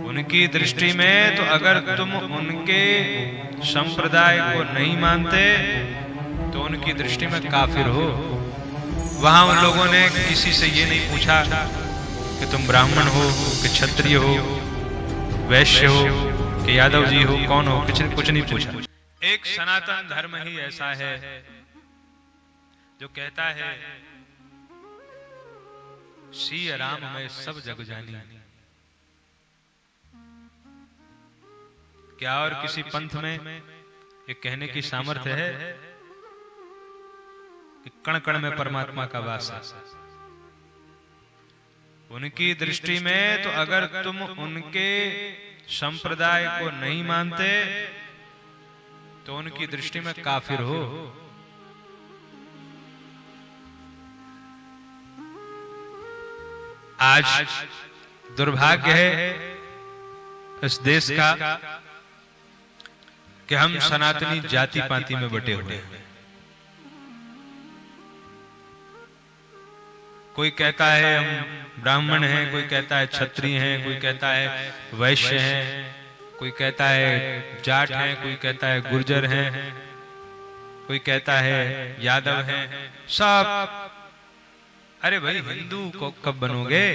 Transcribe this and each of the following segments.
उनकी दृष्टि में तो अगर तुम उनके संप्रदाय को नहीं मानते तो उनकी दृष्टि में काफिर हो। वहां उन लोगों ने किसी से ये नहीं पूछा कि तुम ब्राह्मण हो कि क्षत्रिय हो, वैश्य हो कि यादव जी हो, कौन हो, कुछ नहीं पूछा। एक सनातन धर्म ही ऐसा है जो कहता है सिया राम में सब जग जानी। क्या और किसी पंथ में ये कहने की सामर्थ्य है कि कण कण में परमात्मा का वास है? उनकी दृष्टि में तो अगर तुम उनके संप्रदाय को नहीं मानते तो उनकी दृष्टि में काफिर हो। आज दुर्भाग्य है इस देश का कि हम सनातनी जाति पाति में बटे हुए हैं। कोई कहता है हम ब्राह्मण हैं, कोई कहता है क्षत्रिय हैं, कोई कहता है वैश्य हैं, कोई कहता है जाट हैं, कोई कहता है गुर्जर हैं, कोई कहता है यादव हैं, सब। अरे भाई हिंदू को कब बनोगे?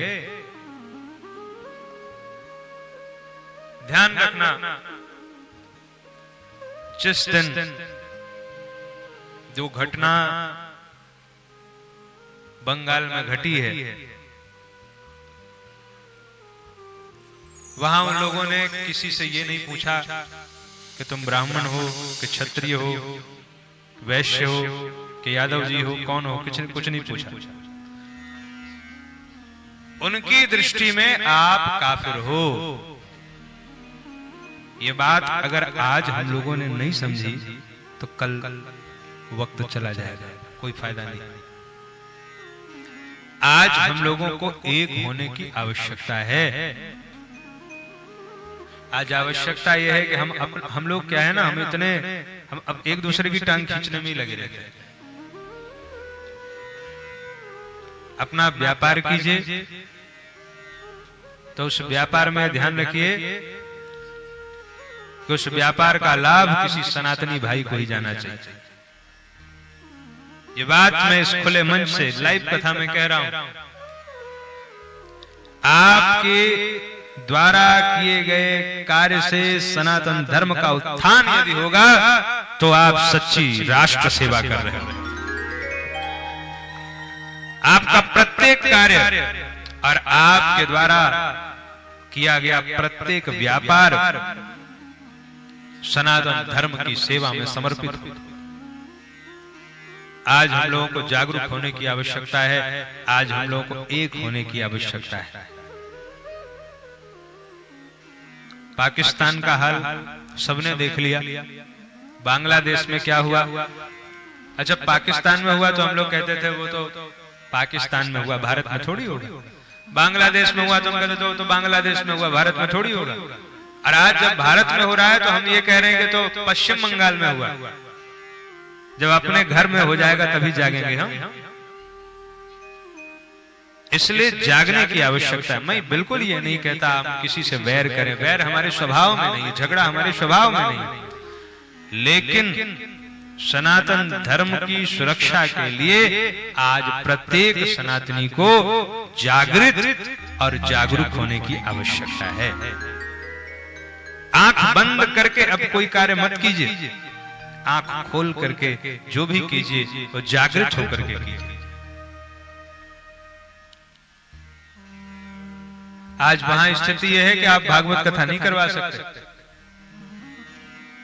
ध्यान रखना, जिस दिन जो घटना बंगाल में घटी है वहां उन लोगों ने किसी से ये नहीं पूछा कि तुम ब्राह्मण हो कि क्षत्रिय हो, वैश्य हो कि यादव जी हो, कौन हो, कुछ नहीं पूछा। उनकी दृष्टि में आप काफिर हो। ये बात अगर आज हम लोगों ने नहीं समझी तो कल वक्त चला जाएगा, कोई फायदा नहीं। आज हम लोगों को एक होने की आवश्यकता है। आज आवश्यकता यह है कि हम लोग क्या है ना, हम अब एक दूसरे की टांग खींचने में ही लगे रहते हैं। अपना व्यापार कीजिए तो उस व्यापार में ध्यान रखिए कि उस व्यापार का लाभ किसी सनातनी भाई को ही जाना चाहिए। ये बात मैं इस खुले मंच से लाइव कथा में कह रहा हूं। आपके द्वारा किए गए कार्य से सनातन धर्म का उत्थान यदि होगा तो आप सच्ची राष्ट्र सेवा कर रहे हैं। आपका प्रत्येक कार्य और आपके द्वारा किया गया प्रत्येक व्यापार सनातन धर्म की सेवा में समर्पित हो। आज हम लोगों को जागरूक होने की आवश्यकता है। आज हम लोगों को एक होने की आवश्यकता है। पाकिस्तान का हाल सबने देख लिया। बांग्लादेश में क्या हुआ? अच्छा, पाकिस्तान में हुआ तो हम लोग कहते थे वो तो पाकिस्तान में हुआ, भारत में थोड़ी होगा। बांग्लादेश में हुआ तो हम कहते थे वो तो बांग्लादेश में हुआ, भारत में थोड़ी होगा। और आज जब भारत में हो रहा है तो हम ये कह रहे हैं कि तो पश्चिम बंगाल में हुआ। जब अपने घर में हो जाएगा तभी जागेंगे हम। इसलिए जागने की आवश्यकता है। मैं बिल्कुल ये नहीं कहता हम किसी से वैर करें, वैर हमारे स्वभाव में नहीं है, झगड़ा हमारे स्वभाव में नहीं है। लेकिन सनातन धर्म की सुरक्षा के लिए आज प्रत्येक सनातनी को जागृत और जागरूक होने की आवश्यकता है। आंख बंद करके अब कोई कार्य मत कीजिए, आंख खोल करके जो भी कीजिए वो जागृत होकर के कीजिए। आज वहां स्थिति यह है कि आप भागवत कथा नहीं करवा सकते।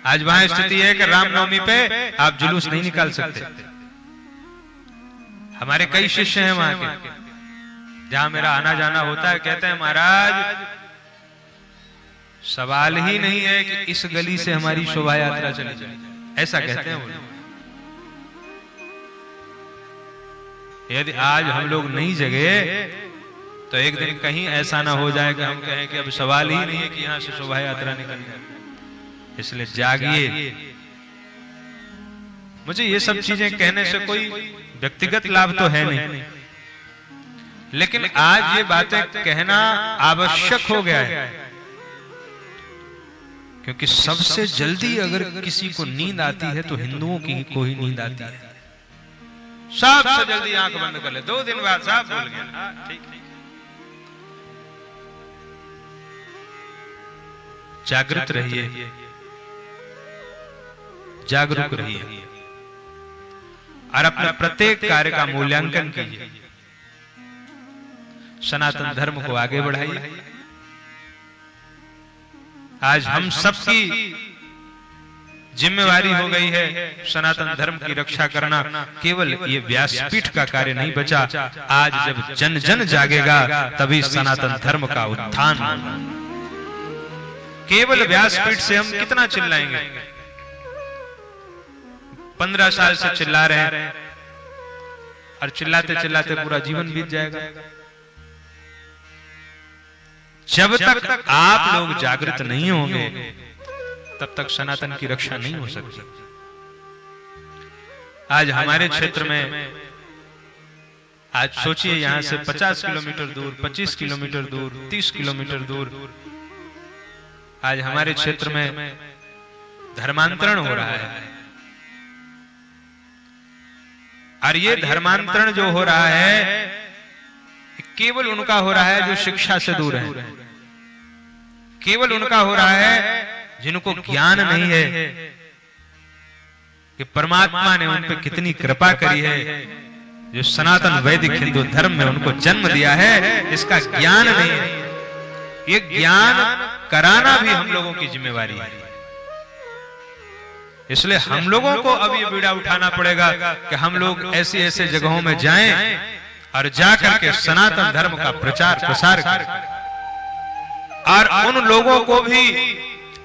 आज वहां स्थिति यह है कि रामनवमी पे आप जुलूस नहीं निकाल सकते। हमारे कई शिष्य हैं वहां के, जहां मेरा आना जाना होता है, कहते हैं महाराज सवाल ही नहीं है कि इस गली से हमारी शोभा यात्रा चली जाए, ऐसा कहते हैं वो। यदि आज हम लोग नहीं जगे तो एक दिन कहीं ऐसा ना हो जाए कि हम कहें कि अब सवाल ही नहीं है कि यहां से शोभा यात्रा निकल जाए। इसलिए जागिए। मुझे ये सब चीजें कहने से कोई व्यक्तिगत लाभ तो है नहीं, लेकिन आज ये बातें कहना आवश्यक हो गया है क्योंकि सबसे जल्दी अगर किसी को नींद आती है तो हिंदुओं की को ही नींद आती है। सबसे जल्दी आंख बंद कर ले, 2 दिन बाद साहब भूल गया। ठीक, जागृत रहिए, जागरूक रहिए और अपने प्रत्येक कार्य का मूल्यांकन कीजिए। सनातन धर्म को आगे बढ़ाइए। आज हम सबकी जिम्मेवारी हो गई है सनातन धर्म की रक्षा करना। केवल ये व्यासपीठ का कार्य नहीं बचा, आज जब जन जन जागेगा तभी सनातन धर्म का उत्थान होगा। केवल व्यासपीठ से हम कितना चिल्लाएंगे? 15 साल से चिल्ला रहे हैं और चिल्लाते चिल्लाते पूरा जीवन बीत जाएगा। जब तक आप लोग जागृत नहीं होंगे तब तक सनातन की रक्षा नहीं हो सकती। आज हमारे क्षेत्र में, आज सोचिए यहां से 50 किलोमीटर दूर, 25 किलोमीटर दूर, 30 किलोमीटर दूर, आज हमारे क्षेत्र में धर्मांतरण हो रहा है। और ये धर्मांतरण जो हो रहा है केवल उनका हो रहा है जो शिक्षा से दूर है, केवल उनका हो रहा है जिनको ज्ञान नहीं है कि परमात्मा ने उन पर कितनी कृपा करी है, जो सनातन वैदिक हिंदू धर्म में उनको जन्म दिया है, इसका ज्ञान नहीं है। ये ज्ञान कराना भी हम लोगों की जिम्मेवारी है। इसलिए हम लोगों को अब ये बीड़ा उठाना पड़ेगा कि हम लोग ऐसी ऐसे जगहों में जाएं और जाकर के सनातन धर्म का प्रचार प्रसार करें और उन लोगों को भी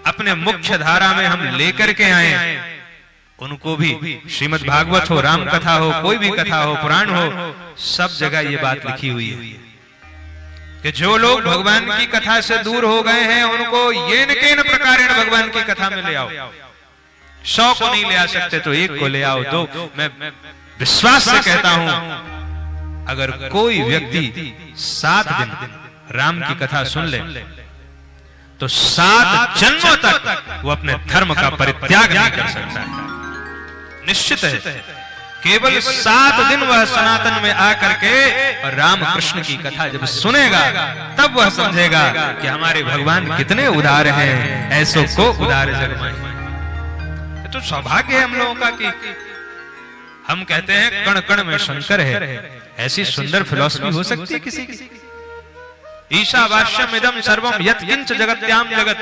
अपने मुख्य धारा में हम लेकर के आए। उनको भी श्रीमद् भागवत हो, राम कथा हो, कोई भी कथा हो, पुराण हो, सब जगह ये बात लिखी हुई है कि जो लोग भगवान की कथा से दूर हो गए हैं उनको येन केन प्रकारेण भगवान की कथा में ले आओ। 100 को नहीं ले आ सकते तो 1 को ले आओ। तो मैं विश्वास से कहता हूं अगर कोई व्यक्ति 7 दिन राम की कथा सुन ले तो 7 जन्मों तक वो अपने धर्म का परित्याग नहीं कर सकता है। निश्चित है केवल 7 दिन वह सनातन में आकर के और राम कृष्ण की कथा जब सुनेगा तब वह समझेगा कि हमारे भगवान कितने उदार हैं, ऐसों को उदार जग माही। तो सौभाग्य है हम लोगों का कि हम कहते हैं कण कण में शंकर है। ऐसी सुंदर फिलॉसफी हो सकती है किसी की? ईशावास्यम इदम सर्वम यत् किंच जगत्याम जगत,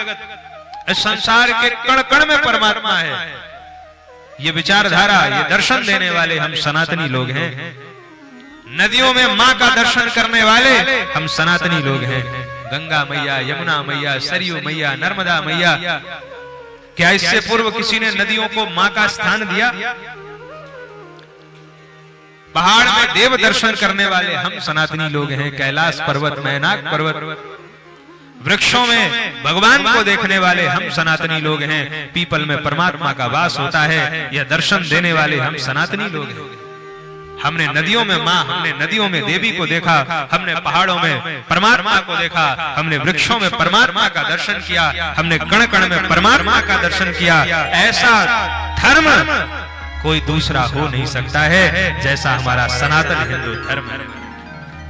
इस संसार के कण कण में परमात्मा है। ये विचारधारा, ये दर्शन देने वाले हम सनातनी लोग हैं। नदियों में मां का दर्शन करने वाले हम सनातनी लोग हैं। गंगा मैया, यमुना मैया, सरयू मैया, नर्मदा मैया, क्या इससे पूर्व किसी ने नदियों को मां का स्थान दिया? पहाड़ में देव दर्शन करने वाले हम सनातनी लोग हैं। कैलाश पर्वत, मैनाक पर्वत, वृक्षों में भगवान को देखने वाले हम सनातनी लोग हैं। पीपल में परमात्मा का वास होता है, यह दर्शन देने वाले हम सनातनी लोग हैं। हमने नदियों में मां, हमने नदियों में देवी को देखा, हमने पहाड़ों में परमात्मा को देखा, हमने वृक्षों में परमात्मा का दर्शन किया, हमने कण कण में परमात्मा का दर्शन किया। ऐसा धर्म कोई दूसरा हो नहीं सकता है जैसा हमारा सनातन हिंदू धर्म है।